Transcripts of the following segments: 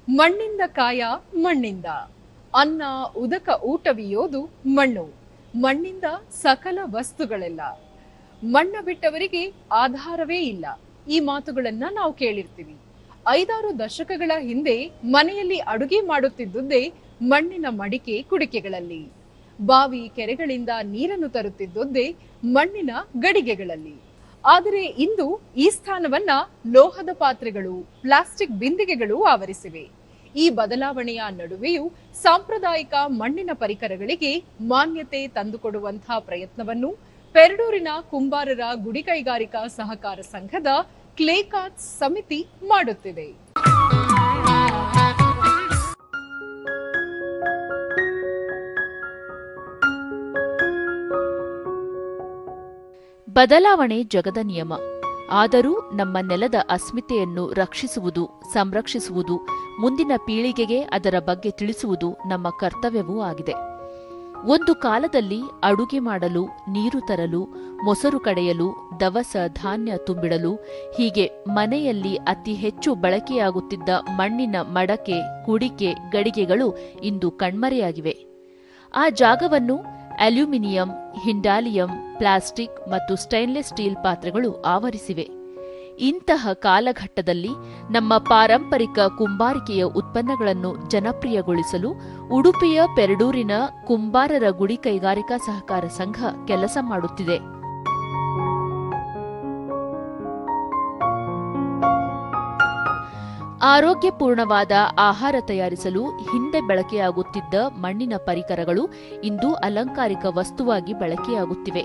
ಮಣ್ಣಿಂದ ಕಾಯ ಮಣ್ಣಿಂದ ಅನ್ನ ಉದಕ ಊಟವಿಯೋದು ಮಣ್ಣು. ಮಣ್ಣಿಂದ ಸಕಲ ವಸ್ತುಗಳೆಲ್ಲ. ಮಣ್ಣ ಬಿಟ್ಟವರಿಗೆ ಆಧಾರವೇ ಇಲ್ಲ. ಈ ಮಾತುಗಳನ್ನ ನಾವು ಕೇಳಿರ್ತೀವಿ. 5-6 ದಶಕಗಳ ಹಿಂದೆ ಮನೆಯಲ್ಲಿ ಅಡುಗೆ ಮಾಡುತ್ತಿದ್ದುದೇ ಮಣ್ಣಿನ ಮಡಿಕೆ ಕುಡಿಕೆಗಳಲ್ಲಿ. ಬಾವಿ ಕೆರೆಗಳಿಂದ ನೀರನ್ನು ತರುತ್ತಿದ್ದುದೇ ಮಣ್ಣಿನ ಗಡಿಗೆಗಳಲ್ಲಿ. ಆದರೆ ಇಂದು ಈ ಸ್ಥಾನವನ್ನ ಲೋಹದ ಪಾತ್ರೆಗಳು, ಪ್ಲಾಸ್ಟಿಕ್ ಬಿಂದಿಗೆಗಳು ಆವರಿಸಿವೆ. ಈ ಬದಲಾವಣೆಯ ನಡುವೆಯೂ ಸಾಂಪ್ರದಾಯಿಕ ಮಣ್ಣಿನ ಪರಿಕರಗಳಿಗೆ ಮಾನ್ಯತೆ ತಂದುಕೊಡುವಂತಹ ಪ್ರಯತ್ನವನ್ನು ಪೆರಡೂರಿನ ಕುಂಬಾರರ ಗುಡಿ ಕೈಗಾರಿಕಾ ಸಹಕಾರ ಸಂಘದ ಕ್ಲೇ ಕಾರ್ಟ್ಸ್ ಸಮಿತಿ ಮಾಡುತ್ತಿದೆ. ಬದಲಾವಣೆ ಜಗದ ನಿಯಮ. ಆದರೂ ನಮ್ಮ ನೆಲದ ಅಸ್ಮಿತೆಯನ್ನು ರಕ್ಷಿಸುವುದು, ಸಂರಕ್ಷಿಸುವುದು, ಮುಂದಿನ ಪೀಳಿಗೆಗೆ ಅದರ ಬಗ್ಗೆ ತಿಳಿಸುವುದು ನಮ್ಮ ಕರ್ತವ್ಯವೂ ಆಗಿದೆ. ಒಂದು ಕಾಲದಲ್ಲಿ ಅಡುಗೆ ಮಾಡಲು, ನೀರು ತರಲು, ಮೊಸರು ಕಡೆಯಲು, ದವಸ ಧಾನ್ಯ ತುಂಬಿಡಲು, ಹೀಗೆ ಮನೆಯಲ್ಲಿ ಅತಿ ಹೆಚ್ಚು ಬಳಕೆಯಾಗುತ್ತಿದ್ದ ಮಣ್ಣಿನ ಮಡಕೆ, ಕುಡಿಕೆ, ಗಡಿಗೆಗಳು ಇಂದು ಕಣ್ಮರೆಯಾಗಿವೆ. ಆ ಜಾಗವನ್ನು ಅಲ್ಯೂಮಿನಿಯಂ, ಹಿಂಡಾಲಿಯಂ, ಪ್ಲಾಸ್ಟಿಕ್ ಮತ್ತು ಸ್ಟೈನ್ಲೆಸ್ ಸ್ಟೀಲ್ ಪಾತ್ರೆಗಳು ಆವರಿಸಿವೆ. ಇಂತಹ ಕಾಲಘಟ್ಟದಲ್ಲಿ ನಮ್ಮ ಪಾರಂಪರಿಕ ಕುಂಬಾರಿಕೆಯ ಉತ್ಪನ್ನಗಳನ್ನು ಜನಪ್ರಿಯಗೊಳಿಸಲು ಉಡುಪಿಯ ಪೆರಡೂರಿನ ಕುಂಬಾರರ ಗುಡಿ ಕೈಗಾರಿಕಾ ಸಹಕಾರ ಸಂಘ ಕೆಲಸ ಮಾಡುತ್ತಿದೆ. ಆರೋಗ್ಯಪೂರ್ಣವಾದ ಆಹಾರ ತಯಾರಿಸಲು ಹಿಂದೆ ಬಳಕೆಯಾಗುತ್ತಿದ್ದ ಮಣ್ಣಿನ ಪರಿಕರಗಳು ಇಂದು ಅಲಂಕಾರಿಕ ವಸ್ತುವಾಗಿ ಬಳಕೆಯಾಗುತ್ತಿವೆ.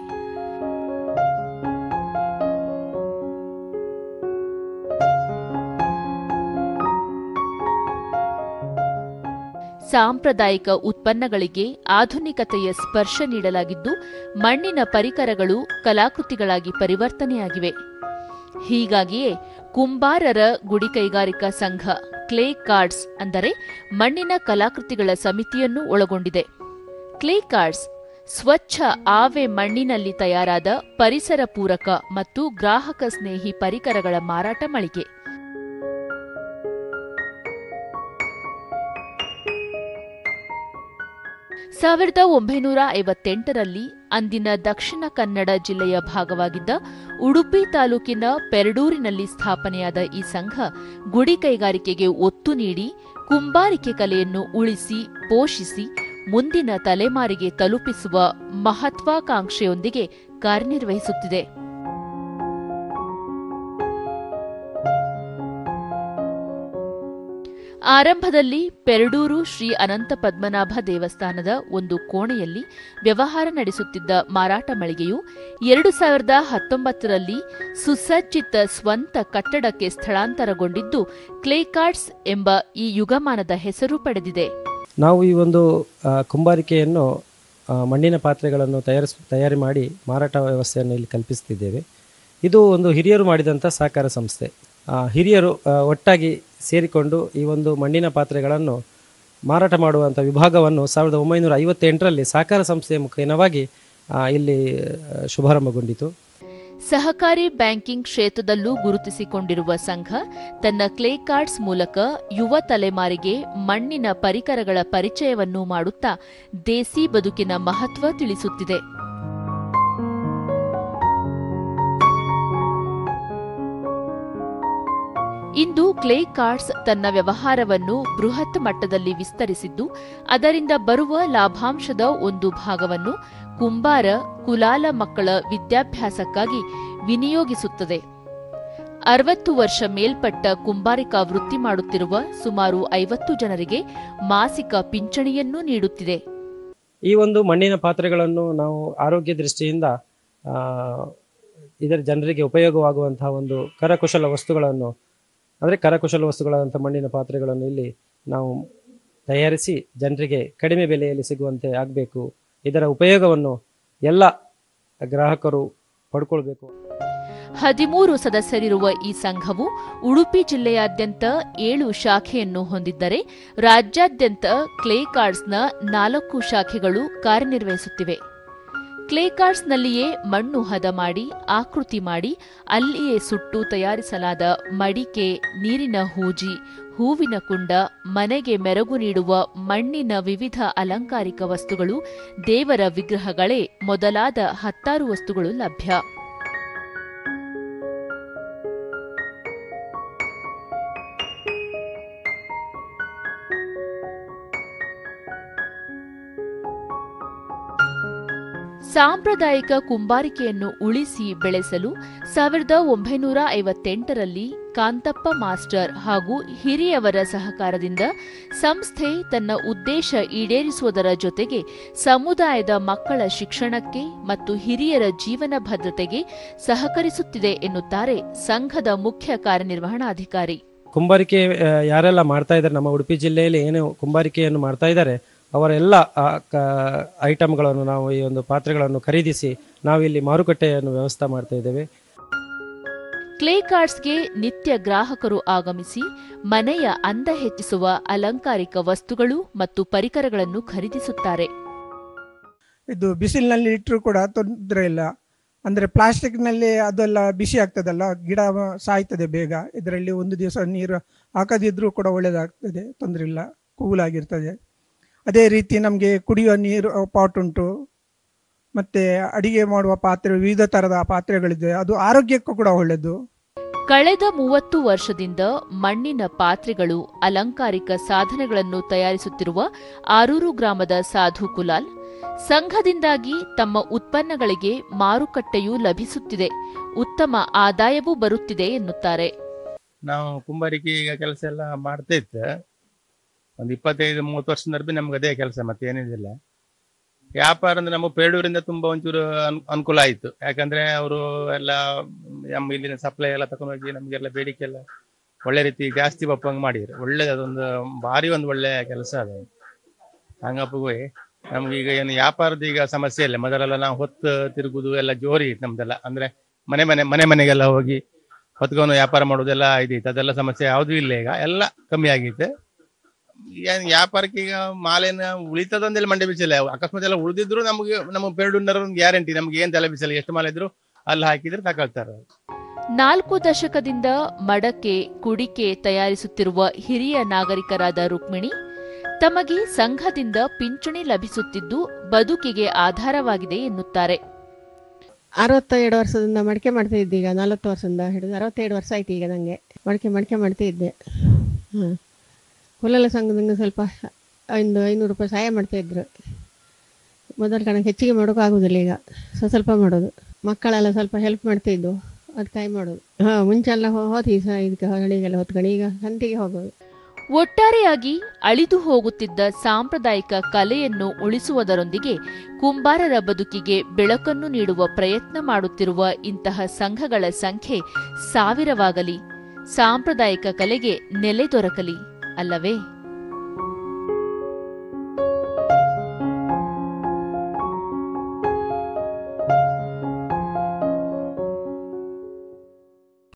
ಸಾಂಪ್ರದಾಯಿಕ ಉತ್ಪನ್ನಗಳಿಗೆ ಆಧುನಿಕತೆಯ ಸ್ಪರ್ಶ ನೀಡಲಾಗಿದ್ದು, ಮಣ್ಣಿನ ಪರಿಕರಗಳು ಕಲಾಕೃತಿಗಳಾಗಿ ಪರಿವರ್ತನೆಯಾಗಿವೆ. ಹೀಗಾಗಿಯೇ ಕುಂಬಾರರ ಗುಡಿ ಕೈಗಾರಿಕಾ ಸಂಘ ಕ್ಲೇ ಕಾರ್ಟ್ಸ್ ಅಂದರೆ ಮಣ್ಣಿನ ಕಲಾಕೃತಿಗಳ ಸಮಿತಿಯನ್ನು ಒಳಗೊಂಡಿದೆ. ಕ್ಲೇ ಕಾರ್ಟ್ಸ್ ಸ್ವಚ್ಛ ಆವೆ ಮಣ್ಣಿನಲ್ಲಿ ತಯಾರಾದ ಪರಿಸರ ಪೂರಕ ಮತ್ತು ಗ್ರಾಹಕ ಸ್ನೇಹಿ ಪರಿಕರಗಳ ಮಾರಾಟ ಮಳಿಗೆ. ಸಾವಿರದ 1958ರಲ್ಲಿ ಅಂದಿನ ದಕ್ಷಿಣ ಕನ್ನಡ ಜಿಲ್ಲೆಯ ಭಾಗವಾಗಿದ್ದ ಉಡುಪಿ ತಾಲೂಕಿನ ಪೆರಡೂರಿನಲ್ಲಿ ಸ್ಥಾಪನೆಯಾದ ಈ ಸಂಘ ಗುಡಿ ಕೈಗಾರಿಕೆಗೆ ಒತ್ತು ನೀಡಿ ಕುಂಬಾರಿಕೆ ಕಲೆಯನ್ನು ಉಳಿಸಿ, ಪೋಷಿಸಿ ಮುಂದಿನ ತಲೆಮಾರಿಗೆ ತಲುಪಿಸುವ ಮಹತ್ವಾಕಾಂಕ್ಷೆಯೊಂದಿಗೆ ಕಾರ್ಯನಿರ್ವಹಿಸುತ್ತಿದೆ. ಆರಂಭದಲ್ಲಿ ಪೆರಡೂರು ಶ್ರೀ ಅನಂತ ಪದ್ಮನಾಭ ದೇವಸ್ಥಾನದ ಒಂದು ಕೋಣೆಯಲ್ಲಿ ವ್ಯವಹಾರ ನಡೆಸುತ್ತಿದ್ದ ಮಾರಾಟ ಮಳಿಗೆಯು 2019ರಲ್ಲಿ ಸುಸಜ್ಜಿತ ಸ್ವಂತ ಕಟ್ಟಡಕ್ಕೆ ಸ್ಥಳಾಂತರಗೊಂಡಿದ್ದು ಕ್ಲೇ ಕಾರ್ಟ್ಸ್ ಎಂಬ ಈ ಯುಗಮಾನದ ಹೆಸರು ಪಡೆದಿದೆ. ನಾವು ಈ ಒಂದು ಕುಂಬಾರಿಕೆಯನ್ನು ಮಣ್ಣಿನ ಪಾತ್ರೆಗಳನ್ನು ತಯಾರಿ ಮಾಡಿ ಮಾರಾಟ ವ್ಯವಸ್ಥೆಯನ್ನು ಇಲ್ಲಿ ಕಲ್ಪಿಸುತ್ತಿದ್ದೇವೆ. ಇದು ಒಂದು ಹಿರಿಯರು ಮಾಡಿದಂಥ ಸಹಕಾರ ಸಂಸ್ಥೆ. ಹಿರಿಯರು ಒಟ್ಟಾಗಿ ಸೇರಿಕೊಂಡು ಈ ಒಂದು ಮಣ್ಣಿನ ಪಾತ್ರೆಗಳನ್ನು ಮಾರಾಟ ಮಾಡುವಂಥ ವಿಭಾಗವನ್ನು 1958ರಲ್ಲಿ ಸಹಕಾರ ಸಂಸ್ಥೆಯ ಮುಖೇನವಾಗಿ ಇಲ್ಲಿ ಶುಭಾರಂಭಗೊಂಡಿತು. ಸಹಕಾರಿ ಬ್ಯಾಂಕಿಂಗ್ ಕ್ಷೇತ್ರದಲ್ಲೂ ಗುರುತಿಸಿಕೊಂಡಿರುವ ಸಂಘ ತನ್ನ ಕ್ಲೇ ಕಾರ್ಟ್ಸ್ ಮೂಲಕ ಯುವ ತಲೆಮಾರಿಗೆ ಮಣ್ಣಿನ ಪರಿಕರಗಳ ಪರಿಚಯವನ್ನು ಮಾಡುತ್ತಾ ದೇಸಿ ಬದುಕಿನ ಮಹತ್ವ ತಿಳಿಸುತ್ತಿದೆ. ಇಂದು ಕ್ಲೇ ಕಾರ್ಟ್ಸ್ ತನ್ನ ವ್ಯವಹಾರವನ್ನು ಬೃಹತ್ ಮಟ್ಟದಲ್ಲಿ ವಿಸ್ತರಿಸಿದ್ದು, ಅದರಿಂದ ಬರುವ ಲಾಭಾಂಶದ ಒಂದು ಭಾಗವನ್ನು ಕುಂಬಾರ, ಕುಲಾಲ ಮಕ್ಕಳ ವಿದ್ಯಾಭ್ಯಾಸಕ್ಕಾಗಿ ವಿನಿಯೋಗಿಸುತ್ತದೆ. 60 ವರ್ಷ ಮೇಲ್ಪಟ್ಟ ಕುಂಬಾರಿಕಾ ವೃತ್ತಿ ಮಾಡುತ್ತಿರುವ ಸುಮಾರು 50 ಜನರಿಗೆ ಮಾಸಿಕ ಪಿಂಚಣಿಯನ್ನೂ ನೀಡುತ್ತಿದೆ. ಈ ಒಂದು ಮಣ್ಣಿನ ಪಾತ್ರೆಗಳನ್ನು ನಾವು ಆರೋಗ್ಯ ದೃಷ್ಟಿಯಿಂದ ಇದರ ಜನರಿಗೆ ಉಪಯೋಗವಾಗುವಂತಹ ಒಂದು ಕರಕುಶಲ ವಸ್ತುಗಳಂಥ ಮಣ್ಣಿನ ಪಾತ್ರೆಗಳನ್ನು ಇಲ್ಲಿ ನಾವು ತಯಾರಿಸಿ ಜನರಿಗೆ ಕಡಿಮೆ ಬೆಲೆಯಲ್ಲಿ ಸಿಗುವಂತೆ ಆಗಬೇಕು. ಇದರ ಉಪಯೋಗವನ್ನು ಎಲ್ಲ ಗ್ರಾಹಕರು ಪಡ್ಕೊಳ್ಬೇಕು. 13 ಸದಸ್ಯರಿರುವ ಈ ಸಂಘವು ಉಡುಪಿ ಜಿಲ್ಲೆಯಾದ್ಯಂತ 7 ಶಾಖೆಯನ್ನು ಹೊಂದಿದ್ದರೆ, ರಾಜ್ಯಾದ್ಯಂತ ಕ್ಲೇ ಕಾರ್ಟ್ಸ್ನ 4 ಶಾಖೆಗಳು ಕಾರ್ಯನಿರ್ವಹಿಸುತ್ತಿವೆ. ಕ್ಲೇ ಕಾರ್ಟ್ಸ್ನಲ್ಲಿಯೇ ಮಣ್ಣು ಹದ ಮಾಡಿ, ಆಕೃತಿ ಮಾಡಿ, ಅಲ್ಲಿಯೇ ಸುಟ್ಟು ತಯಾರಿಸಲಾದ ಮಡಿಕೆ, ನೀರಿನ ಹೂಜಿ, ಹೂವಿನ ಕುಂಡ, ಮನೆಗೆ ಮೆರುಗು ನೀಡುವ ಮಣ್ಣಿನ ವಿವಿಧ ಅಲಂಕಾರಿಕ ವಸ್ತುಗಳು, ದೇವರ ವಿಗ್ರಹಗಳೇ ಮೊದಲಾದ 10 ವಸ್ತುಗಳು ಲಭ್ಯ. ಸಾಂಪ್ರದಾಯಿಕ ಕುಂಬಾರಿಕೆಯನ್ನು ಉಳಿಸಿ ಬೆಳೆಸಲು 1958ರಲ್ಲಿ ಕಾಂತಪ್ಪ ಮಾಸ್ಟರ್ ಹಾಗೂ ಹಿರಿಯವರ ಸಹಕಾರದಿಂದ ಸಂಸ್ಥೆ ತನ್ನ ಉದ್ದೇಶ ಈಡೇರಿಸುವುದರ ಜೊತೆಗೆ ಸಮುದಾಯದ ಮಕ್ಕಳ ಶಿಕ್ಷಣಕ್ಕೆ ಮತ್ತು ಹಿರಿಯರ ಜೀವನ ಭದ್ರತೆಗೆ ಸಹಕರಿಸುತ್ತಿದೆ ಎನ್ನುತ್ತಾರೆ ಸಂಘದ ಮುಖ್ಯ ಕಾರ್ಯನಿರ್ವಹಣಾಧಿಕಾರಿ. ಕುಂಬಾರಿಕೆ ಯಾರೆಲ್ಲ ಮಾಡ್ತಾ ಇದ್ದಾರೆ, ನಮ್ಮ ಉಡುಪಿ ಜಿಲ್ಲೆಯಲ್ಲಿ ಏನು ಕುಂಬಾರಿಕೆಯನ್ನು ಮಾಡ್ತಾ ಇದ್ದಾರೆ ಅವರೆಲ್ಲ ಐಟಮ್ಗಳನ್ನು ನಾವು ಈ ಒಂದು ಪಾತ್ರೆಗಳನ್ನು ಖರೀದಿಸಿ ನಾವಿಲ್ಲಿ ಮಾರುಕಟ್ಟೆಯನ್ನು ವ್ಯವಸ್ಥೆ ಮಾಡ್ತಾ ಇದ್ದೇವೆ. ಕ್ಲೇ ಕಾರ್ಡ್ಸ್ಗೆ ನಿತ್ಯ ಗ್ರಾಹಕರು ಆಗಮಿಸಿ ಮನೆಯ ಅಂದ ಹೆಚ್ಚಿಸುವ ಅಲಂಕಾರಿಕ ವಸ್ತುಗಳು ಮತ್ತು ಪರಿಕರಗಳನ್ನು ಖರೀದಿಸುತ್ತಾರೆ. ಇದು ಬಿಸಿಲಿನಲ್ಲಿ ಇಟ್ಟರೂ ಕೂಡ ತೊಂದರೆ ಇಲ್ಲ. ಅಂದರೆ ಪ್ಲಾಸ್ಟಿಕ್ನಲ್ಲಿ ಅದೆಲ್ಲ ಬಿಸಿ ಆಗ್ತದಲ್ಲ, ಗಿಡ ಸಾಯ್ತದೆ ಬೇಗ. ಇದರಲ್ಲಿ ಒಂದು ದಿವಸ ನೀರು ಹಾಕದಿದ್ರೂ ಕೂಡ ಒಳ್ಳೆಯದಾಗ್ತದೆ, ತೊಂದರೆ ಇಲ್ಲ, ಕೂಲಾಗಿರ್ತದೆ. ಅದೇ ರೀತಿ ನಮಗೆ ಕುಡಿಯುವ ನೀರು ಪಾಟ್ ಉಂಟು, ಮತ್ತು ಅಡಿಗೆ ಮಾಡುವ ಪಾತ್ರೆ, ವಿವಿಧ ಥರದ ಪಾತ್ರೆಗಳಿದೆ, ಅದು ಆರೋಗ್ಯಕ್ಕೂ ಕೂಡ ಒಳ್ಳೆಯದು. ಕಳೆದ 30 ವರ್ಷದಿಂದ ಮಣ್ಣಿನ ಪಾತ್ರೆಗಳು, ಅಲಂಕಾರಿಕ ಸಾಧನಗಳನ್ನು ತಯಾರಿಸುತ್ತಿರುವ ಆರೂರು ಗ್ರಾಮದ ಸಾಧು ಕುಲಾಲ್, ಸಂಘದಿಂದಾಗಿ ತಮ್ಮ ಉತ್ಪನ್ನಗಳಿಗೆ ಮಾರುಕಟ್ಟೆಯೂ ಲಭಿಸುತ್ತಿದೆ, ಉತ್ತಮ ಆದಾಯವೂ ಬರುತ್ತಿದೆ ಎನ್ನುತ್ತಾರೆ. ನಾವು ಕುಂಬಾರಿಕೆ ಈಗ ಕೆಲಸ ಎಲ್ಲ ಮಾಡ್ತಾ ಇತ್ತು, ಒಂದು 25-30 ವರ್ಷದಿಂದ ನಮ್ಗೆ ಅದೇ ಕೆಲಸ, ಮತ್ತೆ ಏನಿದಿಲ್ಲ. ವ್ಯಾಪಾರ ಅಂದ್ರೆ ನಮ್ಮ ಪೇಡೂರಿಂದ ತುಂಬಾ ಒಂಚೂರು ಅನುಕೂಲ ಆಯಿತು. ಯಾಕಂದ್ರೆ ಅವರು ಎಲ್ಲ ನಮ್ಮ ಇಲ್ಲಿನ ಸಪ್ಲೈ ಎಲ್ಲ ತಗೊಂಡೋಗಿ ನಮಗೆಲ್ಲ ಬೇಡಿಕೆ ಎಲ್ಲ ಒಳ್ಳೆ ರೀತಿ ಜಾಸ್ತಿ ಒಪ್ಪಂಗೆ ಮಾಡಿದ್ರು. ಒಳ್ಳೆದು, ಅದೊಂದು ಭಾರಿ ಒಂದು ಒಳ್ಳೆ ಕೆಲಸ ಅದು. ಹಂಗಪ್ಪಗೂ ನಮ್ಗೀಗ ಏನು ವ್ಯಾಪಾರದ ಈಗ ಸಮಸ್ಯೆ ಇಲ್ಲ. ಮೊದಲೆಲ್ಲ ನಾವು ಹೊತ್ತು ತಿರುಗುದು ಎಲ್ಲ ಜೋರಿ ಇತ್ತು ನಮ್ದೆಲ್ಲ. ಅಂದ್ರೆ ಮನೆಗೆಲ್ಲ ಹೋಗಿ ಹೊತ್ಕೊಂಡು ವ್ಯಾಪಾರ ಮಾಡೋದೆಲ್ಲ ಇದಿತ್ತು, ಅದೆಲ್ಲ ಸಮಸ್ಯೆ ಯಾವುದೂ ಇಲ್ಲ. ಈಗ ಎಲ್ಲ ಕಮ್ಮಿ ಆಗಿತ್ತು. ಏನ್ ವ್ಯಾಪಾರಕ್ಕೆ ಈಗ ಮಾಲೇನ ಉಳಿತದಂದೆಲ್ಲ ಮಂಡೆ ಬಿಸಿಲ್ಲ. ಅಕಸ್ಮಾತ್ ಎಲ್ಲ ಉಳಿದಿದ್ರು ನಮಗೆ ನಮ್ಮ ಪೇರಡೂರಿನವರ ಒಂದು ಗ್ಯಾರಂಟಿ, ನಮ್ಗೆ ಏನ್ ತಲೆ ಬಿಸಿಲ್ಲ, ಎಷ್ಟು ಮಾಲೆ ಇದ್ರು ಅಲ್ಲಿ ಹಾಕಿದ್ರೆ ತಗೊಳ್ತಾರೆ. 4 ದಶಕದಿಂದ ಮಡಕೆ, ಕುಡಿಕೆ ತಯಾರಿಸುತ್ತಿರುವ ಹಿರಿಯ ನಾಗರಿಕರಾದ ರುಕ್ಮಿಣಿ, ತಮಗೆ ಸಂಘದಿಂದ ಪಿಂಚಣಿ ಲಭಿಸುತ್ತಿದ್ದು ಬದುಕಿಗೆ ಆಧಾರವಾಗಿದೆ ಎನ್ನುತ್ತಾರೆ. 62 ವರ್ಷದಿಂದ ಮಡಿಕೆ ಮಾಡ್ತಾ ಇದ್ದೆ. ಈಗ 40 ವರ್ಷದಿಂದ ಹಿಡಿದು 67 ವರ್ಷ ಆಯ್ತು ಈಗ ನನಗೆ ಮಡಿಕೆ ಮಾಡ್ತಾ ಇದ್ದೆ. ಕುಲಾಲ ಸಂಘದಿಂದ ಸ್ವಲ್ಪ ಒಂದು 500 ರೂಪಾಯಿ ಸಹಾಯ ಮಾಡ್ತಾಯಿದ್ರು. ಮೊದಲು ಕಣಕ್ಕೆ ಹೆಚ್ಚಿಗೆ ಮಾಡೋಕ್ಕಾಗೋದಿಲ್ಲ, ಈಗ ಸ್ವಲ್ಪ ಮಾಡೋದು. ಮಕ್ಕಳೆಲ್ಲ ಸ್ವಲ್ಪ ಹೆಲ್ಪ್ ಮಾಡ್ತಾಯಿದ್ದು, ಅದು ಕೈ ಮಾಡೋದು. ಮುಂಚೆ ಎಲ್ಲ ಹೋಗಿ ಇದಕ್ಕೆ ಹಳ್ಳಿಗೆಲ್ಲ ಹೊತ್ಕೊಂಡು ಈಗ ಸಂತಿಗೆ ಹೋಗೋದು. ಒಟ್ಟಾರೆಯಾಗಿ ಅಳಿದು ಹೋಗುತ್ತಿದ್ದ ಸಾಂಪ್ರದಾಯಿಕ ಕಲೆಯನ್ನು ಉಳಿಸುವುದರೊಂದಿಗೆ ಕುಂಬಾರರ ಬದುಕಿಗೆ ಬೆಳಕನ್ನು ನೀಡುವ ಪ್ರಯತ್ನ ಮಾಡುತ್ತಿರುವ ಇಂತಹ ಸಂಘಗಳ ಸಂಖ್ಯೆ ಸಾವಿರವಾಗಲಿ, ಸಾಂಪ್ರದಾಯಿಕ ಕಲೆಗೆ ನೆಲೆ ದೊರಕಲಿ ಅಲ್ಲವೇ?